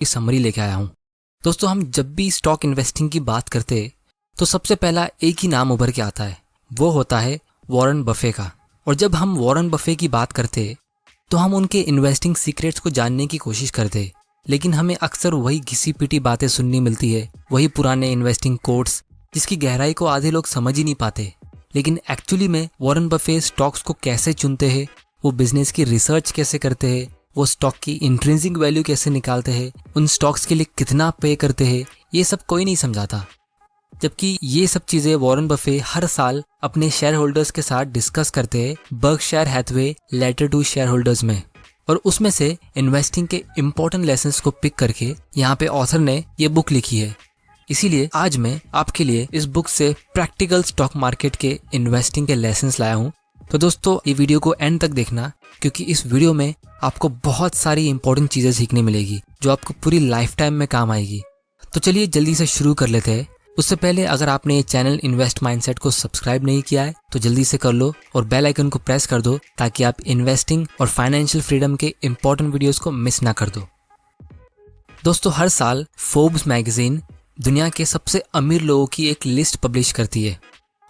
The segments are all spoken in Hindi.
की समरी लेके आया हूँ। दोस्तों, हम जब भी स्टॉक इन्वेस्टिंग की बात करते हैं तो सबसे पहला एक ही नाम उभर के आता है, वो होता है वॉरेन बफे का। और जब हम वॉरेन बफे की बात करते हैं तो हम उनके इन्वेस्टिंग सीक्रेट्स को जानने की कोशिश करते हैं, लेकिन हमें अक्सर वही घिसी पिटी बातें सुननी मिलती है, वही पुराने इन्वेस्टिंग कोट्स जिसकी गहराई को आधे लोग समझ ही नहीं पाते। लेकिन एक्चुअली में वॉरेन बफे स्टॉक्स को कैसे चुनते हैं, वो बिजनेस की रिसर्च कैसे करते हैं, वो स्टॉक की इंट्रिंसिक वैल्यू कैसे निकालते हैं, उन स्टॉक्स के लिए कितना पे करते हैं, ये सब कोई नहीं समझाता। जबकि ये सब चीजें वॉरेन बफे हर साल अपने शेयर होल्डर्स के साथ डिस्कस करते हैं Berkshire Hathaway letter to shareholders में। और उसमें से इन्वेस्टिंग के इम्पोर्टेंट लेसन्स को पिक करके यहाँ पे ऑथर ने ये बुक लिखी है। इसीलिए आज मैं आपके लिए इस बुक से प्रैक्टिकल स्टॉक मार्केट के इन्वेस्टिंग के लेसन्स लाया हूँ। तो दोस्तों, ये वीडियो को एंड तक देखना, क्योंकि इस वीडियो में आपको बहुत सारी इंपॉर्टेंट चीजें सीखने मिलेगी जो आपको पूरी लाइफ टाइम में काम आएगी। तो चलिए जल्दी से शुरू कर लेते हैं। उससे पहले अगर आपने ये चैनल इन्वेस्ट माइंडसेट को सब्सक्राइब नहीं किया है तो जल्दी से कर लो और बेल आइकन को प्रेस कर दो ताकि आप इन्वेस्टिंग और फाइनेंशियल फ्रीडम के इंपॉर्टेंट वीडियोस को मिस ना कर दो। दोस्तों, हर साल फोर्ब्स मैगजीन दुनिया के सबसे अमीर लोगों की एक लिस्ट पब्लिश करती है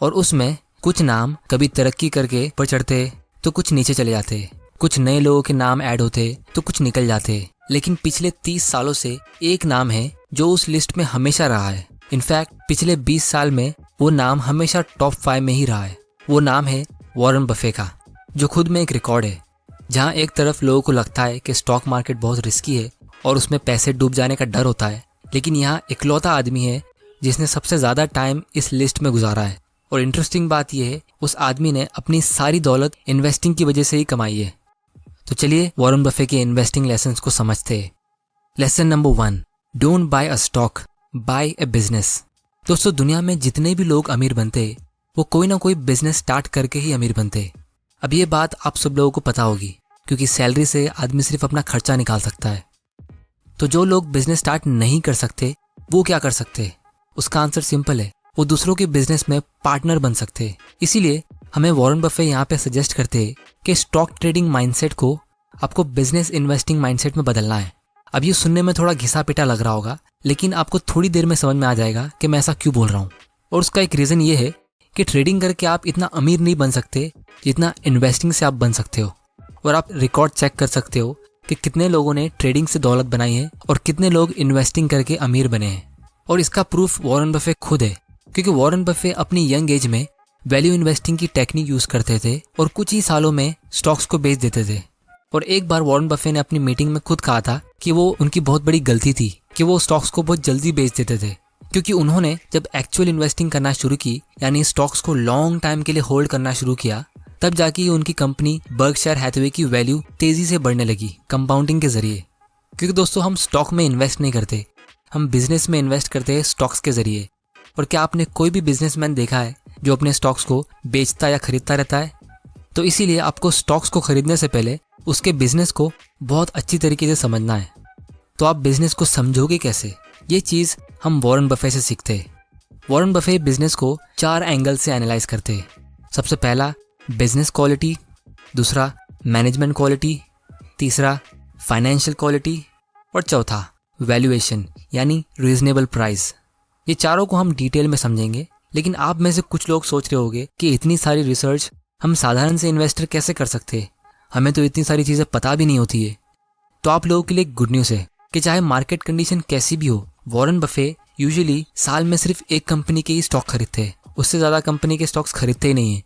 और उसमें कुछ नाम कभी तरक्की करके ऊपर चढ़ते तो कुछ नीचे चले जाते, कुछ नए लोगों के नाम ऐड होते तो कुछ निकल जाते। लेकिन पिछले 30 सालों से एक नाम है जो उस लिस्ट में हमेशा रहा है। इनफैक्ट पिछले 20 साल में वो नाम हमेशा टॉप 5 में ही रहा है। वो नाम है वॉरेन बफे का, जो खुद में एक रिकॉर्ड है। जहां एक तरफ लोगों को लगता है कि स्टॉक मार्केट बहुत रिस्की है और उसमें पैसे डूब जाने का डर होता है, लेकिन यहाँ इकलौता आदमी है जिसने सबसे ज्यादा टाइम इस लिस्ट में गुजारा है। और इंटरेस्टिंग बात यह है, उस आदमी ने अपनी सारी दौलत इन्वेस्टिंग की वजह से ही कमाई है। तो चलिए वॉरेन बफे के इन्वेस्टिंग लेसन्स को समझते हैं। Lesson number 1, don't buy a stock, buy a business. दोस्तों, दुनिया में जितने भी लोग अमीर बनते वो कोई ना कोई बिजनेस स्टार्ट करके ही अमीर बनते। अब ये बात आप सब लोगों को पता होगी, क्योंकि सैलरी से आदमी सिर्फ अपना खर्चा निकाल सकता है। तो जो लोग बिजनेस स्टार्ट नहीं कर सकते वो क्या कर सकते? उसका आंसर सिंपल है, वो दूसरों के बिजनेस में पार्टनर बन सकते। इसीलिए हमें वॉरेन बफे यहाँ पे सजेस्ट करते हैं कि स्टॉक ट्रेडिंग माइंडसेट को आपको बिजनेस इन्वेस्टिंग माइंडसेट में बदलना है। अब ये सुनने में थोड़ा घिसा पिटा लग रहा होगा, लेकिन आपको थोड़ी देर में समझ में आ जाएगा कि मैं ऐसा क्यों बोल रहा हूँ। और उसका एक रीजन ये है कि ट्रेडिंग करके आप इतना अमीर नहीं बन सकते जितना इन्वेस्टिंग से आप बन सकते हो। और आप रिकॉर्ड चेक कर सकते हो कि कितने लोगों ने ट्रेडिंग से दौलत बनाई है और कितने लोग इन्वेस्टिंग करके अमीर बने हैं। और इसका प्रूफ वॉरेन बफे खुद है, क्योंकि वॉरेन बफे अपनी यंग एज में वैल्यू इन्वेस्टिंग की टेक्निक यूज करते थे और कुछ ही सालों में स्टॉक्स को बेच देते थे। और एक बार वॉरेन बफे ने अपनी मीटिंग में खुद कहा था कि वो उनकी बहुत बड़ी गलती थी कि वो स्टॉक्स को बहुत जल्दी बेच देते थे, क्योंकि उन्होंने जब एक्चुअल इन्वेस्टिंग करना शुरू की, यानी स्टॉक्स को लॉन्ग टाइम के लिए होल्ड करना शुरू किया, तब जाके उनकी कंपनी बर्कशायर हैथवे की वैल्यू तेजी से बढ़ने लगी कंपाउंडिंग के जरिए। क्योंकि दोस्तों, हम स्टॉक में इन्वेस्ट नहीं करते, हम बिजनेस में इन्वेस्ट करते हैं स्टॉक्स के जरिए। और क्या आपने कोई भी बिजनेसमैन देखा है जो अपने स्टॉक्स को बेचता या खरीदता रहता है? तो इसीलिए आपको स्टॉक्स को खरीदने से पहले उसके बिजनेस को बहुत अच्छी तरीके से समझना है। तो आप बिजनेस को समझोगे कैसे? ये चीज हम वॉरेन बफे से सीखते हैं। वॉरेन बफे बिजनेस को 4 एंगल से एनालाइज करते हैं। सबसे पहला बिजनेस क्वालिटी, दूसरा मैनेजमेंट क्वालिटी, तीसरा फाइनेंशियल क्वालिटी और चौथा वैल्यूएशन यानी रीजनेबल प्राइस। ये चारों को हम डिटेल में समझेंगे, लेकिन आप में से कुछ लोग सोच रहे होंगे कि इतनी सारी रिसर्च हम साधारण से इन्वेस्टर कैसे कर सकते हैं, हमें तो इतनी सारी चीजें पता भी नहीं होती है। तो आप लोगों के लिए गुड न्यूज़ है कि चाहे मार्केट कंडीशन कैसी भी हो, वॉरेन बफे यूजुअली साल में सिर्फ एक कंपनी के ही स्टॉक खरीदते हैं, उससे ज्यादा कंपनी के स्टॉक्स खरीदते ही नहीं है।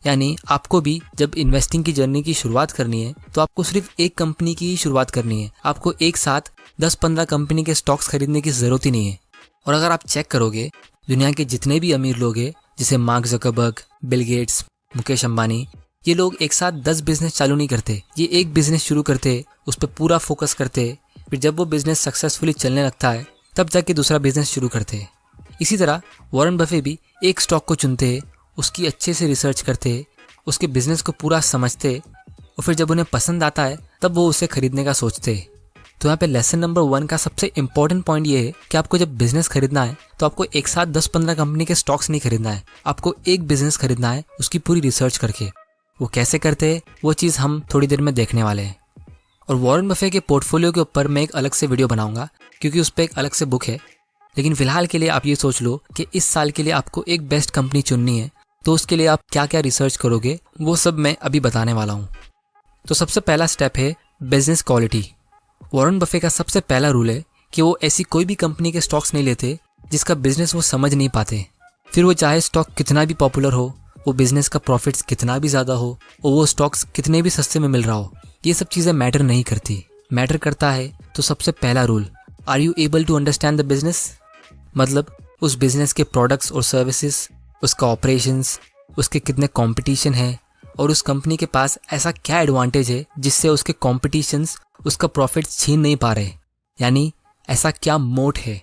यानी आपको भी जब इन्वेस्टिंग की जर्नी की शुरुआत करनी है तो आपको सिर्फ एक कंपनी की ही शुरुआत करनी है, आपको एक साथ 10-15 कंपनी के स्टॉक्स खरीदने की जरूरत ही नहीं है। और अगर आप चेक करोगे दुनिया के जितने भी अमीर लोग हैं, जैसे mark Zuckerberg, Bill Gates, Mukesh Ambani, ये लोग एक साथ 10 बिजनेस चालू नहीं करते। ये एक बिजनेस शुरू करते, उस पर पूरा फोकस करते, फिर जब वो बिजनेस सक्सेसफुली चलने लगता है तब जाके दूसरा बिजनेस शुरू करते। इसी तरह वॉरेन बफे भी एक स्टॉक को चुनते, उसकी अच्छे से रिसर्च करते, उसके बिजनेस को पूरा समझते और फिर जब उन्हें पसंद आता है तब वो उसे खरीदने का सोचते। तो यहाँ पे लेसन नंबर 1 का सबसे इंपॉर्टेंट पॉइंट ये है कि आपको जब बिजनेस खरीदना है तो आपको एक साथ 10-15 कंपनी के स्टॉक्स नहीं खरीदना है, आपको एक बिजनेस खरीदना है उसकी पूरी रिसर्च करके। वो कैसे करते हैं वो चीज़ हम थोड़ी देर में देखने वाले हैं। और वॉरेन बफे के पोर्टफोलियो के ऊपर मैं एक अलग से वीडियो बनाऊंगा क्योंकि उस पर एक अलग से बुक है। लेकिन फिलहाल के लिए आप ये सोच लो कि इस साल के लिए आपको एक बेस्ट कंपनी चुननी है, तो उसके लिए आप क्या क्या रिसर्च करोगे वो सब मैं अभी बताने वाला हूँ। तो सबसे पहला स्टेप है बिजनेस क्वालिटी। वॉरेन बफे का सबसे पहला रूल है कि वो ऐसी कोई भी कंपनी के स्टॉक्स नहीं लेते जिसका बिजनेस वो समझ नहीं पाते। फिर वो चाहे स्टॉक कितना भी पॉपुलर हो, वो बिजनेस का प्रॉफिट्स कितना भी ज़्यादा हो, और वो स्टॉक्स कितने भी सस्ते में मिल रहा हो, ये सब चीज़ें मैटर नहीं करती। मैटर करता है तो सबसे पहला rule, are you able to understand the business. मतलब उस बिजनेस के प्रोडक्ट्स और सर्विसेज, उसका ऑपरेशंस, उसके कितने कंपटीशन है, और उस कंपनी के पास ऐसा क्या एडवांटेज है जिससे उसके कॉम्पिटिशन्स उसका प्रॉफिट छीन नहीं पा रहे। यानी ऐसा क्या मोट है।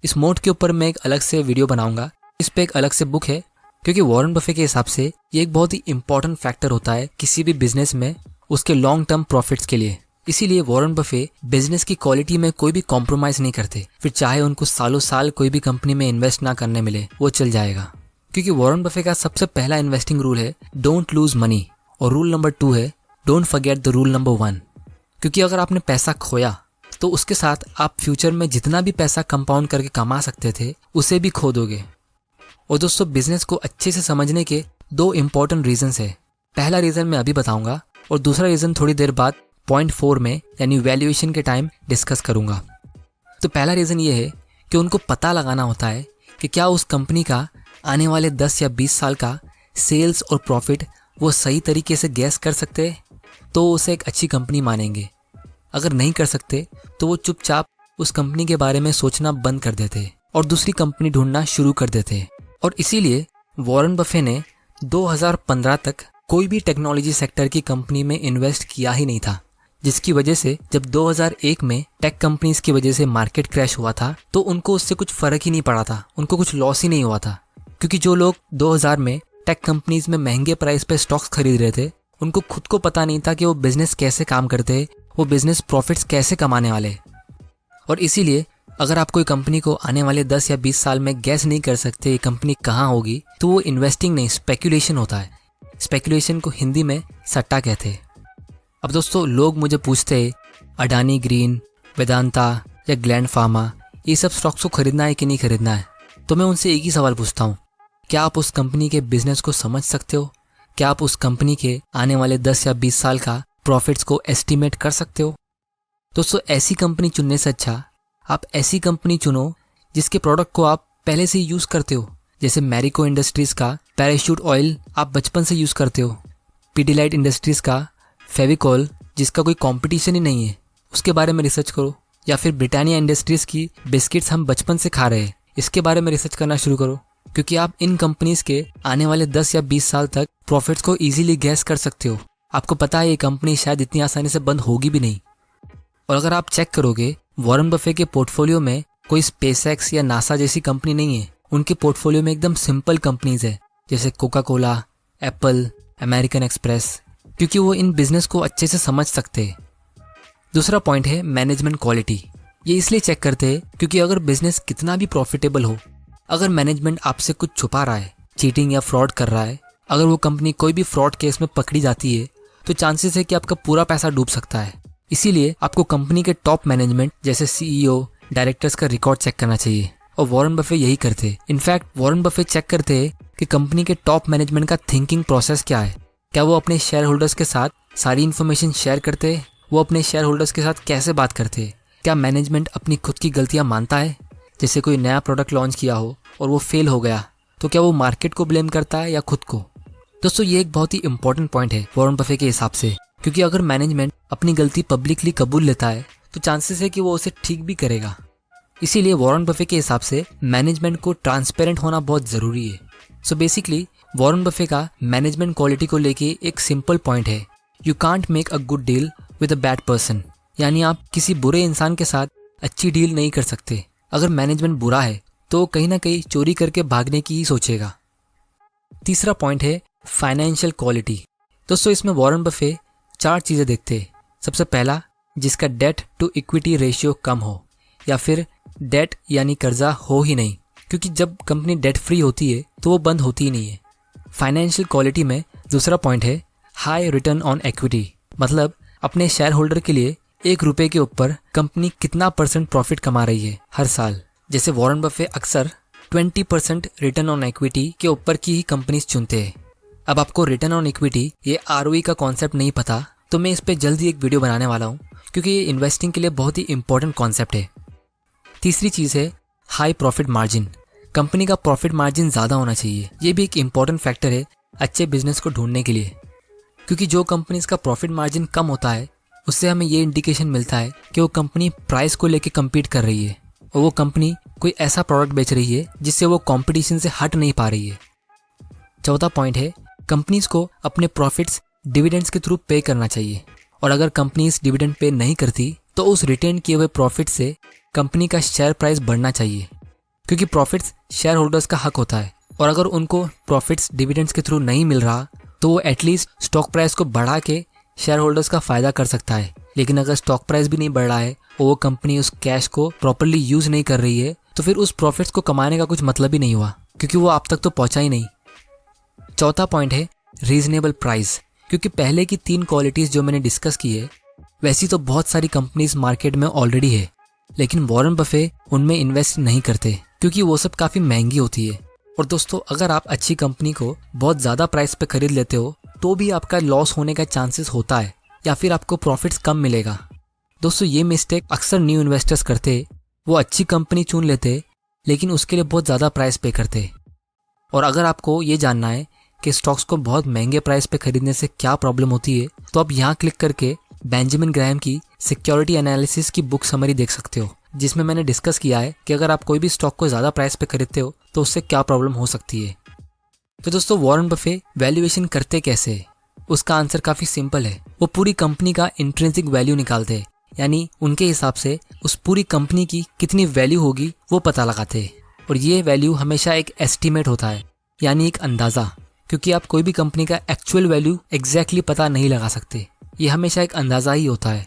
इस मोट के ऊपर मैं एक अलग से वीडियो बनाऊंगा, इस पे एक अलग से बुक है, क्योंकि वॉरेन बफे के हिसाब से ये एक बहुत ही इंपॉर्टेंट फैक्टर होता है किसी भी बिजनेस में उसके लॉन्ग टर्म प्रॉफिट्स के लिए। इसीलिए वॉरेन बफे बिजनेस की क्वालिटी में कोई भी कॉम्प्रोमाइज़ नहीं करते। फिर चाहे उनको सालों साल कोई भी कंपनी में इन्वेस्ट ना करने मिले, वो चल जाएगा। क्योंकि वॉरेन बफे का सबसे पहला इन्वेस्टिंग रूल है डोंट लूज मनी, और रूल नंबर 2 है don't forget the rule number 1। क्योंकि अगर आपने पैसा खोया तो उसके साथ आप फ्यूचर में जितना भी पैसा कंपाउंड करके कमा सकते थे उसे भी खो दोगे। और दोस्तों, बिजनेस को अच्छे से समझने के 2 इंपॉर्टेंट रीजंस है। पहला रीजन मैं अभी बताऊंगा और दूसरा रीजन थोड़ी देर बाद पॉइंट 4 में यानी वैल्यूएशन के टाइम डिस्कस करूंगा। तो पहला रीजन ये है कि उनको पता लगाना होता है कि क्या उस कंपनी का आने वाले 10 या 20 साल का सेल्स और प्रॉफिट वो सही तरीके से गैस कर सकते हैं, तो उसे एक अच्छी कंपनी मानेंगे। अगर नहीं कर सकते तो वो चुपचाप उस कंपनी के बारे में सोचना बंद कर देते और दूसरी कंपनी ढूंढना शुरू कर देते। और इसीलिए वॉरेन बफे ने 2015 तक कोई भी टेक्नोलॉजी सेक्टर की कंपनी में इन्वेस्ट किया ही नहीं था, जिसकी वजह से जब 2001 में टेक कंपनीज की वजह से मार्केट क्रैश हुआ था तो उनको उससे कुछ फर्क ही नहीं पड़ा था, उनको कुछ लॉस ही नहीं हुआ था। क्योंकि जो लोग 2000 में टेक कंपनीज में महंगे प्राइस पे स्टॉक्स खरीद रहे थे, उनको खुद को पता नहीं था कि वो बिजनेस कैसे काम करते हैं, वो बिजनेस प्रॉफिट्स कैसे कमाने वाले। और इसीलिए अगर आप कोई कंपनी को आने वाले 10 या 20 साल में गैस नहीं कर सकते ये कंपनी कहाँ होगी, तो वो इन्वेस्टिंग नहीं, स्पेकुलेशन होता है। स्पेकुलेशन को हिंदी में सट्टा कहते हैं। अब दोस्तों, लोग मुझे पूछते हैं अडानी ग्रीन, वेदांता या ग्लैंड फार्मा, ये सब स्टॉक्स को खरीदना है कि नहीं खरीदना है। तो मैं उनसे एक ही सवाल पूछता हूँ, क्या आप उस कंपनी के बिजनेस को समझ सकते हो? क्या आप उस कंपनी के आने वाले 10 या 20 साल का प्रॉफिट्स को एस्टिमेट कर सकते हो? दोस्तों, ऐसी कंपनी चुनने से अच्छा आप ऐसी कंपनी चुनो जिसके प्रोडक्ट को आप पहले से यूज़ करते हो। जैसे मैरिको इंडस्ट्रीज का पैराशूट ऑयल आप बचपन से यूज़ करते हो, पीडीलाइट इंडस्ट्रीज का फेविकॉल जिसका कोई कंपटीशन ही नहीं है, उसके बारे में रिसर्च करो। या फिर ब्रिटानिया इंडस्ट्रीज की बिस्किट्स हम बचपन से खा रहे हैं, इसके बारे में रिसर्च करना शुरू करो। क्योंकि आप इन कंपनीज के आने वाले 10 या 20 साल तक प्रॉफिट्स को इजीली गैस कर सकते हो। आपको पता है ये कंपनी शायद इतनी आसानी से बंद होगी भी नहीं। और अगर आप चेक करोगे, वॉरेन बफे के पोर्टफोलियो में कोई स्पेसएक्स या नासा जैसी कंपनी नहीं है। उनके पोर्टफोलियो में एकदम सिंपल कंपनीज है, जैसे Coca Cola, Apple, American express, क्योंकि वो इन बिजनेस को अच्छे से समझ सकते हैं। दूसरा पॉइंट है मैनेजमेंट क्वालिटी। ये इसलिए चेक करते हैं क्योंकि अगर बिजनेस कितना भी प्रॉफिटेबल हो, अगर मैनेजमेंट आपसे कुछ छुपा रहा है, चीटिंग या फ्रॉड कर रहा है, अगर वो कंपनी कोई भी फ्रॉड केस में पकड़ी जाती है, तो चांसेस है कि आपका पूरा पैसा डूब सकता है। इसीलिए आपको कंपनी के टॉप मैनेजमेंट जैसे सीईओ, डायरेक्टर्स का रिकॉर्ड चेक करना चाहिए। और वॉरेन बफे यही करते हैं। इनफैक्ट वॉरेन बफे चेक करते हैं कि कंपनी के टॉप मैनेजमेंट का थिंकिंग प्रोसेस क्या है। क्या वो अपने शेयर होल्डर्स के साथ सारी इन्फॉर्मेशन शेयर करते हैं? वो अपने शेयर होल्डर्स के साथ कैसे बात करते हैं? क्या मैनेजमेंट अपनी खुद की गलतियां मानता है? जैसे कोई नया प्रोडक्ट लॉन्च किया हो और वो फेल हो गया, तो क्या वो मार्केट को ब्लेम करता है या खुद को? दोस्तों, ये एक बहुत ही इंपॉर्टेंट पॉइंट है वॉरेन बफे के हिसाब से, क्योंकि अगर मैनेजमेंट अपनी गलती पब्लिकली कबूल लेता है तो चांसेस है कि वो उसे ठीक भी करेगा। इसीलिए वॉरेन बफे के हिसाब से मैनेजमेंट को ट्रांसपेरेंट होना बहुत ज़रूरी है। सो बेसिकली वॉरेन बफे का मैनेजमेंट क्वालिटी को लेके एक सिंपल पॉइंट है, you can't make a good deal with a bad person. यानी आप किसी बुरे इंसान के साथ अच्छी डील नहीं कर सकते। अगर मैनेजमेंट बुरा है तो कहीं ना कहीं चोरी करके भागने की ही सोचेगा। तीसरा पॉइंट है फाइनेंशियल क्वालिटी। दोस्तों, इसमें वॉरेन बफे 4 चीज़ें देखते हैं। सबसे पहला, जिसका डेट टू इक्विटी रेशियो कम हो, या फिर डेट यानी कर्जा हो ही नहीं, क्योंकि जब कंपनी डेट फ्री होती है तो वो बंद होती ही नहीं है। फाइनेंशियल क्वालिटी में दूसरा पॉइंट है हाई रिटर्न ऑन इक्विटी, मतलब अपने शेयर होल्डर के लिए 1 रुपए के ऊपर कंपनी कितना % प्रॉफिट कमा रही है हर साल। जैसे वॉरेन बफे अक्सर 20% रिटर्न ऑन इक्विटी के ऊपर की ही कंपनीज चुनते हैं। अब आपको रिटर्न ऑन इक्विटी ये ROE का कॉन्सेप्ट नहीं पता तो मैं इस पर जल्दी एक वीडियो बनाने वाला हूँ, क्योंकि ये इन्वेस्टिंग के लिए बहुत ही इंपॉर्टेंट कॉन्सेप्ट है। तीसरी चीज़ है हाई प्रॉफिट मार्जिन। कंपनी का प्रॉफिट मार्जिन ज़्यादा होना चाहिए। ये भी एक इम्पॉर्टेंट फैक्टर है अच्छे बिजनेस को ढूंढने के लिए, क्योंकि जो कंपनीज का प्रॉफिट मार्जिन कम होता है उससे हमें ये इंडिकेशन मिलता है कि वो कंपनी प्राइस को लेके कम्पीट कर रही है और वो कंपनी कोई ऐसा प्रोडक्ट बेच रही है जिससे वो कंपटीशन से हट नहीं पा रही है। चौथा पॉइंट है कंपनीज को अपने प्रॉफिट्स डिविडेंड्स के थ्रू पे करना चाहिए, और अगर कंपनीज डिविडेंड पे नहीं करती तो उस रिटेन किए हुए प्रॉफिट से कंपनी का शेयर प्राइस बढ़ना चाहिए, क्योंकि प्रॉफिट्स शेयर होल्डर्स का हक होता है। और अगर उनको प्रॉफिट्स डिविडेंड्स के थ्रू नहीं मिल रहा तो वो एटलीस्ट स्टॉक प्राइस को बढ़ा के शेयर होल्डर्स का फायदा कर सकता है। लेकिन अगर स्टॉक प्राइस भी नहीं बढ़ रहा है और वो कंपनी उस कैश को प्रॉपरली यूज नहीं कर रही है तो फिर उस प्रॉफिट्स को कमाने का कुछ मतलब ही नहीं हुआ, क्योंकि वो आप तक तो पहुंचा ही नहीं। चौथा पॉइंट है रीजनेबल प्राइस, क्योंकि पहले की 3 क्वालिटीज जो मैंने डिस्कस की है वैसी तो बहुत सारी कंपनीज मार्केट में ऑलरेडी है, लेकिन वॉरेन बफे उनमें इन्वेस्ट नहीं करते क्योंकि वो सब काफ़ी महंगी होती है। और दोस्तों अगर आप अच्छी कंपनी को बहुत ज़्यादा प्राइस पे खरीद लेते हो तो भी आपका लॉस होने का चांसेस होता है, या फिर आपको प्रॉफिट्स कम मिलेगा। दोस्तों ये मिस्टेक अक्सर न्यू इन्वेस्टर्स करते, वो अच्छी कंपनी चुन लेते लेकिन उसके लिए बहुत ज़्यादा प्राइस पे करते। और अगर आपको ये जानना है कि स्टॉक्स को बहुत महंगे प्राइस पे खरीदने से क्या प्रॉब्लम होती है तो आप यहाँ क्लिक करके बेंजामिन ग्राहम की सिक्योरिटी एनालिसिस की बुक समरी देख सकते हो, जिसमें मैंने डिस्कस किया है कि अगर आप कोई भी स्टॉक को ज़्यादा प्राइस पे खरीदते हो तो उससे क्या प्रॉब्लम हो सकती है। तो दोस्तों वॉरेन बफे वैल्यूएशन करते कैसे है? उसका आंसर काफ़ी सिंपल है। वो पूरी कंपनी का इंट्रिंसिक वैल्यू निकालते हैं, यानी उनके हिसाब से उस पूरी कंपनी की कितनी वैल्यू होगी वो पता लगाते हैं। और ये वैल्यू हमेशा एक एस्टीमेट होता है, यानी एक अंदाज़ा, क्योंकि आप कोई भी कंपनी का एक्चुअल वैल्यू एग्जैक्टली पता नहीं लगा सकते। ये हमेशा एक अंदाज़ा ही होता है।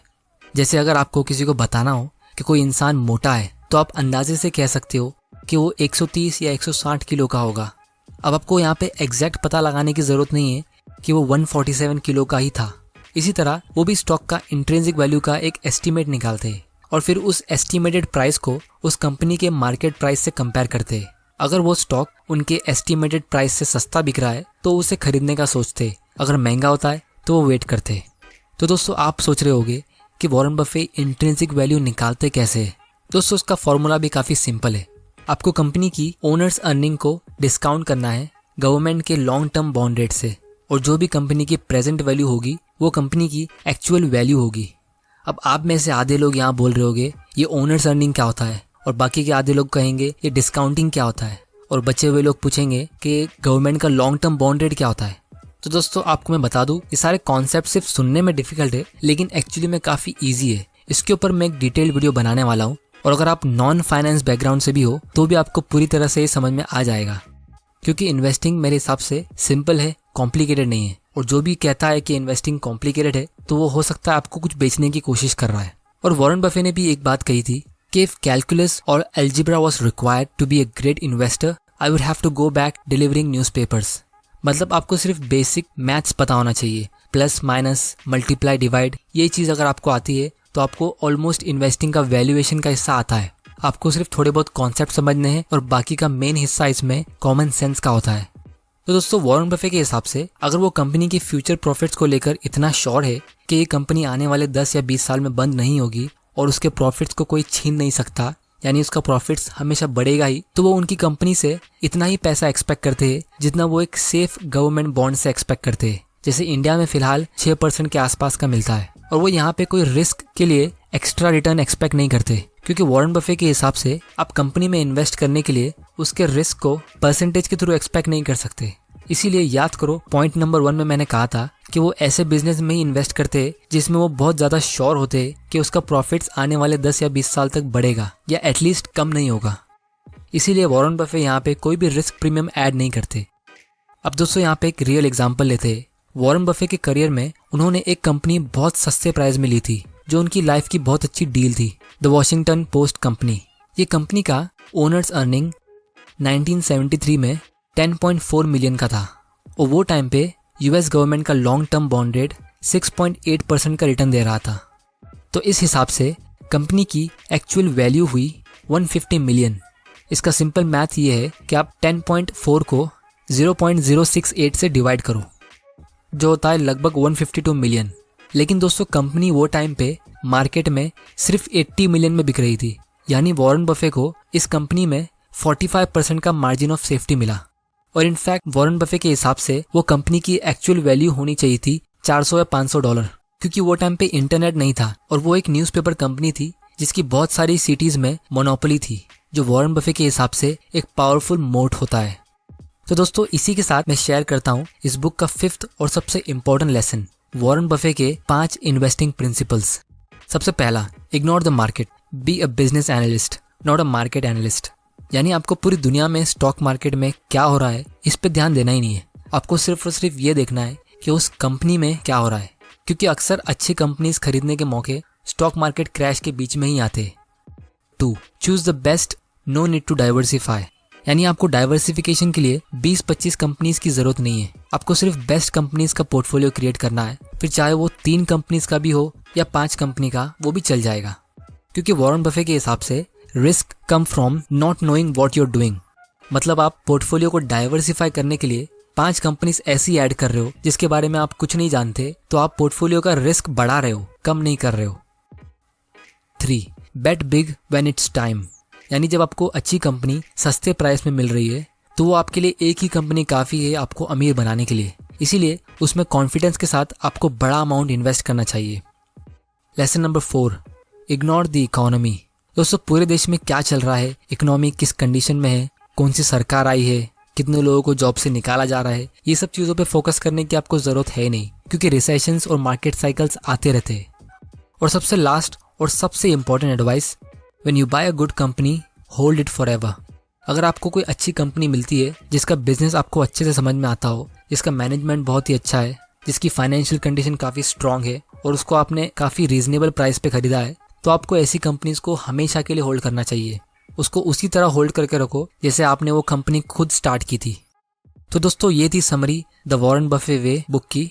जैसे अगर आपको किसी को बताना हो कि कोई इंसान मोटा है तो आप अंदाजे से कह सकते हो कि वो 130 या 160 किलो का होगा। अब आपको यहाँ पे एग्जैक्ट पता लगाने की ज़रूरत नहीं है कि वो 147 किलो का ही था। इसी तरह वो भी स्टॉक का इंट्रिंसिक वैल्यू का एक एस्टीमेट निकालते हैं और फिर उस एस्टीमेटेड प्राइस को उस कंपनी के मार्केट प्राइस से कंपेयर करते हैं। अगर वो स्टॉक उनके एस्टीमेटेड प्राइस से सस्ता बिक रहा है तो उसे खरीदने का सोचते, अगर महंगा होता है तो वो वेट करते। तो दोस्तों आप सोच रहे होगे कि वॉरेन बफे इंट्रिंसिक वैल्यू निकालते कैसे है? दोस्तों उसका फॉर्मूला भी काफ़ी सिंपल है। आपको कंपनी की ओनर्स अर्निंग को डिस्काउंट करना है गवर्नमेंट के लॉन्ग टर्म बॉन्ड रेट से, और जो भी कंपनी की प्रेजेंट वैल्यू होगी वो कंपनी की एक्चुअल वैल्यू होगी। अब आप में से आधे लोग यहाँ बोल रहे होंगे ये ओनर्स अर्निंग क्या होता है, और बाकी के आधे लोग कहेंगे ये डिस्काउंटिंग क्या होता है, और बचे हुए लोग पूछेंगे कि गवर्नमेंट का लॉन्ग टर्म बॉन्ड रेट क्या होता है। तो दोस्तों आपको मैं बता दूं ये सारे कॉन्सेप्ट सिर्फ सुनने में डिफिकल्ट है लेकिन एक्चुअली में काफ़ी ईजी है। इसके ऊपर मैं एक डिटेल्ड वीडियो बनाने वाला हूँ, और अगर आप नॉन फाइनेंस बैकग्राउंड से भी हो तो भी आपको पूरी तरह से ये समझ में आ जाएगा, क्योंकि इन्वेस्टिंग मेरे हिसाब से सिंपल है, कॉम्प्लिकेटेड नहीं है। और जो भी कहता है कि इन्वेस्टिंग कॉम्प्लिकेटेड है तो वो हो सकता है आपको कुछ बेचने की कोशिश कर रहा है। और वॉरेन बफे ने भी एक बात कही थी कि इफ कैलकुलस और algebra was required to be a great investor I would have to go back delivering newspapers. मतलब आपको सिर्फ बेसिक मैथ्स पता होना चाहिए, प्लस माइनस मल्टीप्लाई डिवाइड, ये चीज़ अगर आपको आती है तो आपको ऑलमोस्ट इन्वेस्टिंग का वैल्यूएशन का हिस्सा आता है। आपको सिर्फ थोड़े बहुत कॉन्सेप्ट समझने हैं और बाकी का मेन हिस्सा इसमें कॉमन सेंस का होता है। तो दोस्तों वॉरेन बफे के हिसाब से अगर वो कंपनी की फ्यूचर प्रॉफिट्स को लेकर इतना श्योर है कि ये कंपनी आने वाले 10 या 20 साल में बंद नहीं होगी और उसके प्रॉफिट्स को कोई छीन नहीं सकता, यानी उसका प्रॉफिट्स हमेशा बढ़ेगा ही, तो वो उनकी कंपनी से इतना ही पैसा एक्सपेक्ट करते हैं जितना वो एक सेफ गवर्नमेंट बॉन्ड से एक्सपेक्ट करते हैं, जैसे इंडिया में फिलहाल 6% के आसपास का मिलता है। और वो यहाँ पे कोई रिस्क के लिए एक्स्ट्रा रिटर्न एक्सपेक्ट नहीं करते, क्योंकि वॉरेन बफे के हिसाब से आप कंपनी में इन्वेस्ट करने के लिए उसके रिस्क को परसेंटेज के थ्रू एक्सपेक्ट नहीं कर सकते। इसीलिए याद करो पॉइंट नंबर 1 में मैंने कहा था कि वो ऐसे बिजनेस में ही इन्वेस्ट करते हैं जिसमें वो बहुत ज़्यादा श्योर होते हैं कि उसका प्रॉफिट्स आने वाले 10 या 20 साल तक बढ़ेगा या एटलीस्ट कम नहीं होगा। इसीलिए वॉरेन बफे यहाँ पे कोई भी रिस्क प्रीमियम ऐड नहीं करते। अब दोस्तों यहाँ पे एक रियल एग्जाम्पल लेते हैं। वॉरेन बफे के करियर में उन्होंने एक कंपनी बहुत सस्ते प्राइस में ली थी जो उनकी लाइफ की बहुत अच्छी डील थी, द वॉशिंगटन पोस्ट कंपनी। ये कंपनी का ओनर्स अर्निंग 1973 में 10.4 मिलियन का था और वो टाइम पे यूएस गवर्नमेंट का लॉन्ग टर्म बॉन्ड रेट 6.8% का रिटर्न दे रहा था। तो इस हिसाब से कंपनी की एक्चुअल वैल्यू हुई 150 मिलियन। इसका सिंपल मैथ ये है कि आप 10.4 को 0.068 से डिवाइड करो, जो होता है लगभग 152 मिलियन। लेकिन दोस्तों कंपनी वो टाइम पे मार्केट में सिर्फ 80 मिलियन में बिक रही थी, यानी वॉरेन बफे को इस कंपनी में 45% का मार्जिन ऑफ सेफ्टी मिला। और इनफैक्ट वॉरेन बफे के हिसाब से वो कंपनी की एक्चुअल वैल्यू होनी चाहिए थी $400 या $500, क्योंकि वो टाइम पे इंटरनेट नहीं था और वो एक न्यूज़पेपर कंपनी थी जिसकी बहुत सारी सिटीज में मोनोपोली थी, जो वॉरेन बफे के हिसाब से एक पावरफुल मोट होता है। तो दोस्तों इसी के साथ मैं शेयर करता हूँ इस बुक का 5th और सबसे इम्पोर्टेंट लेसन, वॉरेन बफे के 5 इन्वेस्टिंग प्रिंसिपल्स। सबसे पहला, ignore the market, be a business analyst not a market analyst. यानी आपको पूरी दुनिया में स्टॉक मार्केट में क्या हो रहा है इस पे ध्यान देना ही नहीं है, आपको सिर्फ और सिर्फ ये देखना है कि उस कंपनी में क्या हो रहा है, क्योंकि अक्सर अच्छी कंपनीज खरीदने के मौके स्टॉक मार्केट क्रैश के बीच में ही आते हैं। 2, choose the best, no need to diversify. यानी आपको डाइवर्सिफिकेशन के लिए 20-25 कंपनीज की जरूरत नहीं है, आपको सिर्फ बेस्ट कंपनीज का पोर्टफोलियो क्रिएट करना है, फिर चाहे वो 3 कंपनीज का भी हो या 5 कंपनी का, वो भी चल जाएगा। क्योंकि वॉरेन बफे के हिसाब से रिस्क कम from not knowing what you are doing. मतलब आप पोर्टफोलियो को डाइवर्सिफाई करने के लिए 5 कंपनीज ऐसी ऐड कर रहे हो जिसके बारे में आप कुछ नहीं जानते, तो आप पोर्टफोलियो का रिस्क बढ़ा रहे हो, कम नहीं कर रहे हो। 3, बेट बिग व्हेन इट्स टाइम। यानी जब आपको अच्छी कंपनी सस्ते प्राइस में मिल रही है तो वो आपके लिए एक ही कंपनी काफ़ी है आपको अमीर बनाने के लिए, इसीलिए उसमें कॉन्फिडेंस के साथ आपको बड़ा अमाउंट इन्वेस्ट करना चाहिए। Lesson number 4, ignore the economy. दोस्तों पूरे देश में क्या चल रहा है, इकोनॉमी किस कंडीशन में है, कौन सी सरकार आई है, कितने लोगों को जॉब से निकाला जा रहा है, ये सब चीज़ों पे फोकस करने की आपको ज़रूरत है नहीं, क्योंकि रिसेशंस और मार्केट साइकिल्स आते रहते हैं। और सबसे लास्ट और सबसे important advice, when you buy a good company hold it for ever. अगर आपको कोई अच्छी कंपनी मिलती है जिसका बिजनेस आपको अच्छे से समझ में आता हो, जिसका मैनेजमेंट बहुत ही अच्छा है, जिसकी फाइनेंशियल कंडीशन काफ़ी स्ट्रांग है और उसको आपने काफ़ी रीजनेबल प्राइस पे खरीदा है, तो आपको ऐसी कंपनीज को हमेशा के लिए होल्ड करना चाहिए। उसको उसी तरह होल्ड करके रखो जैसे आपने वो कंपनी खुद स्टार्ट की थी। तो दोस्तों ये थी summary the Warren Buffett way book की।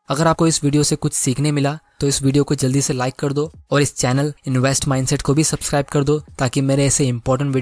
अगर आपको इस वीडियो से कुछ सीखने मिला तो इस वीडियो को जल्दी से लाइक कर दो और इस चैनल इन्वेस्ट माइंडसेट को भी सब्सक्राइब कर दो, ताकि मेरे ऐसे इंपॉर्टेंट